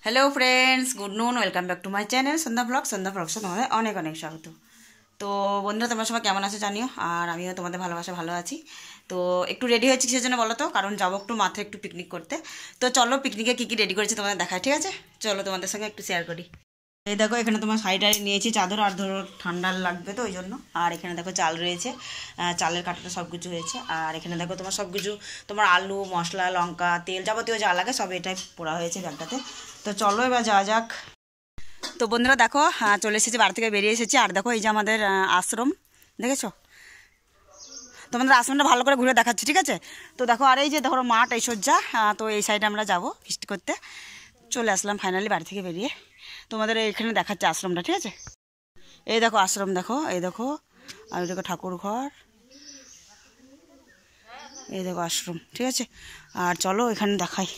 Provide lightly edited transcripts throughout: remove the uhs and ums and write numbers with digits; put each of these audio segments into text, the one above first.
Hello friends, good noon, welcome back to my channel Sandhya ব্লগসে তোমাদের অনেক অনেক স্বাগত। তো বন্ধুরা, তোমরা সবাই কেমন আছো জানিও, আর আমিও তোমাদের ভালোবাসা ভালো আছি। তো একটু রেডি হয়েছি কিসের জন্য বলো তো? কারণ যাবো একটু মাথায় একটু পিকনিক করতে। তো চলো পিকনিকে কী কী রেডি করেছি তোমাদের দেখায়, ঠিক আছে? চলো তোমাদের সঙ্গে একটু শেয়ার করি। এই দেখো, এখানে তোমার শাড়িটা নিয়েছি, চাদর, আর ধরো ঠান্ডা লাগবে তো ওই জন্য। আর এখানে দেখো চাল রয়েছে, চালের কাঠাটা সব কিছু হয়েছে। আর এখানে দেখো তোমার সব কিছু, তোমার আলু, মশলা, লঙ্কা, তেল, যাবতীয় যা লাগে সব এটাই পোড়া হয়েছে ব্যাগটাতে। তো চলো এবার যাওয়া যাক। তো বন্ধুরা দেখো, চলে এসেছি, বাড়ি থেকে বেরিয়ে এসেছি। আর দেখো এই যে আমাদের আশ্রম, দেখেছো? তোমাদের আশ্রমটা ভালো করে ঘুরে দেখাচ্ছি, ঠিক আছে? তো দেখো, আর এই যে ধরো মাঠ, এই সজ্জা, তো এই সাইডে আমরা যাবো ফিস্ট করতে। চলে আসলাম ফাইনালি বাড়ি থেকে বেরিয়ে। তোমাদের এইখানে দেখাচ্ছে আশ্রমটা, ঠিক আছে? এই দেখো আশ্রম, দেখো এই দেখো, আর এই দেখো ঠাকুর ঘর, এই দেখো আশ্রম, ঠিক আছে? আর চলো এখানে দেখাই।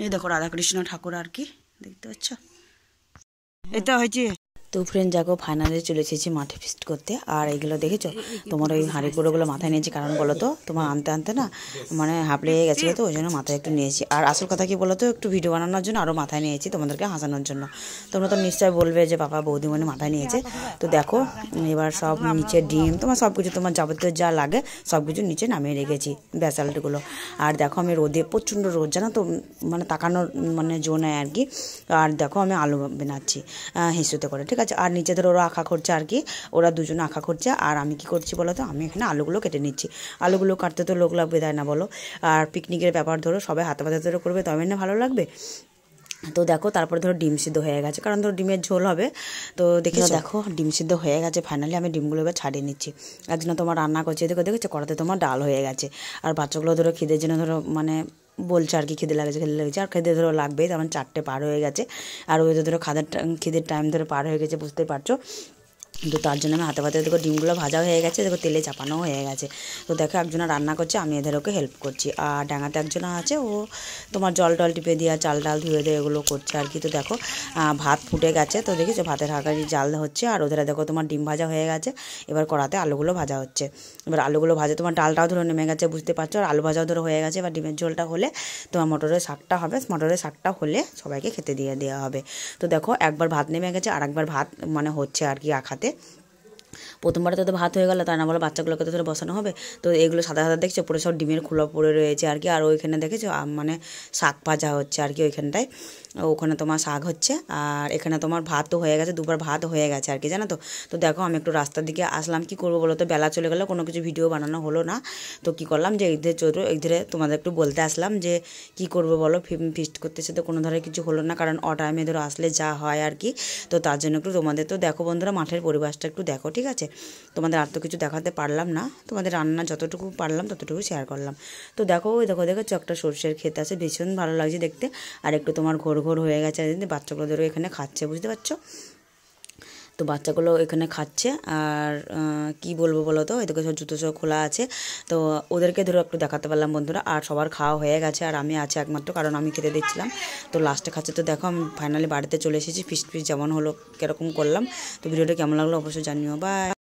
এই দেখো রাধাকৃষ্ণ ঠাকুর, আর কি দেখতে পাচ্ছ? এটা হয়েছে। তো ফ্রেন্ড দেখো, ফাইনালি চলে এসেছি মাঠে ফিস্ট করতে। আর এইগুলো দেখেছো, তোমার ওই হাঁড়ি কুড়োগুলো মাথায় নিয়েছি, কারণ বলো তো তোমার আনতে আনতে না মানে হাঁপ লেগে গেছিলো, তো ওই জন্য মাথায় একটু নিয়েছি। আর আসল কথা কি বলো তো, একটু ভিডিও বানানোর জন্য আরও মাথায় নিয়েছি, তোমাদেরকে হাসানোর জন্য। তোমরা তো নিশ্চয়ই বলবে যে বাবা বৌদিমণি মাথায় নিয়েছে। তো দেখো এবার সব নিচে ডিম, তোমার সব কিছু, তোমার যাবতীয় যা লাগে সব কিছু নিচে নামিয়ে রেখেছি, ব্যাসাল্টগুলো। আর দেখো আমি রোদে, প্রচণ্ড রোদ জানো তো, মানে তাকানোর মানে জো নেয় আর কি। আর দেখো আমি আলু বানাচ্ছি হিসুতে করে, ঠিক আছে? আর নিচে ধরো ওরা আঁকা করছে আর কি, ওরা দুজনে আঁকা করছে। আর আমি কি করছি বলো তো, আমি এখানে আলুগুলো কেটে নিচ্ছি। আলুগুলো কাটতে তো লোক লাগবে, তাই না বলো? আর পিকনিকের ব্যাপার, ধরো সবাই হাতে পাতে ধরে করবে, তবে না ভালো লাগবে। তো দেখো তারপরে ধরো ডিম সিদ্ধ হয়ে গেছে, কারণ ধরো ডিমের ঝোল হবে। তো দেখো ডিম সিদ্ধ হয়ে গেছে ফাইনালি। আমি ডিমগুলো এবার ছাড়িয়ে নিচ্ছি। একজন তোমার রান্না করছে, দেখেছো কড়াতে তোমার ডাল হয়ে গেছে। আর বাচ্চাগুলো ধরো খিদের জন্য ধরো মানে বলছে আর কি, খিদে লেগেছে, আর খিদে ধরো লাগবেই, তেমন 4টে পার হয়ে গেছে। আর ওই ধরো খিদের টাইম ধরে পার হয়ে গেছে, বুঝতেই পারছো। তো তার জন্য আমি হাতে পাতে দেখো ডিমগুলো ভাজা হয়ে গেছে, দেখো তেলে চাপানো হয়ে গেছে। তো দেখো একজনা রান্না করছে, আমি এদের ওকে হেল্প করছি। আর ডাঙাতে একজনা আছে, ও তোমার জল টল টিপে দিয়ে চাল ডাল ধুয়ে দিয়ে এগুলো করছে আর কি। তো দেখো ভাত ফুটে গেছে, তো দেখেছো ভাতের হাঁকারি জাল হচ্ছে। আর ওদের দেখো তোমার ডিম ভাজা হয়ে গেছে, এবার কড়াতে আলুগুলো ভাজা হচ্ছে। এবার আলুগুলো ভাজা, তোমার ডালটাও ধরো নেমে গেছে, বুঝতে পারছো। আর আলু ভাজাও ধরো হয়ে গেছে। এবার ডিমের ঝোলটা হলে তোমার মটরের শাকটা হবে, মটরের শাকটা হলে সবাইকে খেতে দিয়ে দেওয়া হবে। তো দেখো একবার ভাত নেমে গেছে, আর একবার ভাত মানে হচ্ছে আর কি আখাতে। প্রথমবারে তো ভাত হয়ে গেল, তা না বলো বাচ্চাগুলোকে তো ধরে বসানো হবে। তো এগুলো সাদা সাদা দেখছো, পরে সব ডিমের খোলা পড়ে রয়েছে আর কি। আর ওইখানে দেখেছো মানে শাক ভাজা হচ্ছে আর কি ওইখানটায়, ওখানে তোমার শাক হচ্ছে। আর এখানে তোমার ভাতও হয়ে গেছে, দুবার ভাত হয়ে গেছে আর কি, জানো তো। তো দেখো আমি একটু রাস্তার দিকে আসলাম, কি করবো বলো তো, বেলা চলে গেলো, কোনো কিছু ভিডিও বানানো হলো না। তো কি করলাম যে এই ধরে তোমাদের একটু বলতে আসলাম যে কি করবো বলো, ফিস্ট করতেছে তো কোনো ধরে কিছু হলো না, কারণ টাইমে ধরো আসলে যা হয় আর কি। তো তার জন্য একটু তোমাদের, তো দেখো বন্ধুরা মাঠের পরিবেশটা একটু দেখো, ঠিক আছে? তোমাদের আর তো কিছু দেখাতে পারলাম না, তোমাদের রান্না যতটুকু পারলাম ততটুকু শেয়ার করলাম। তো দেখো ওই দেখো একটা সর্ষের ক্ষেত আছে, ভীষণ ভালো লাগছে দেখতে। আর একটু তোমার ঘোর ঘোর হয়ে গেছে, বাচ্চাগুলো ধরো এখানে খাচ্ছে, বুঝতে পারছো? তো বাচ্চাগুলো এখানে খাচ্ছে। আর কি বলবো বলো তো, এদিকে সব জুতো সব খোলা আছে। তো ওদেরকে ধরো একটু দেখাতে পারলাম বন্ধুরা। আর সবার খাওয়া হয়ে গেছে, আর আমি আছি একমাত্র, কারণ আমি খেতে দিচ্ছিলাম। তো লাস্টে খাচ্ছে। তো দেখো আমি ফাইনালি বাড়িতে চলে এসেছি, ফিস্ট যেমন হলো কীরকম করলাম। তো ভিডিওটা কেমন লাগলো অবশ্যই জানিও। বাই।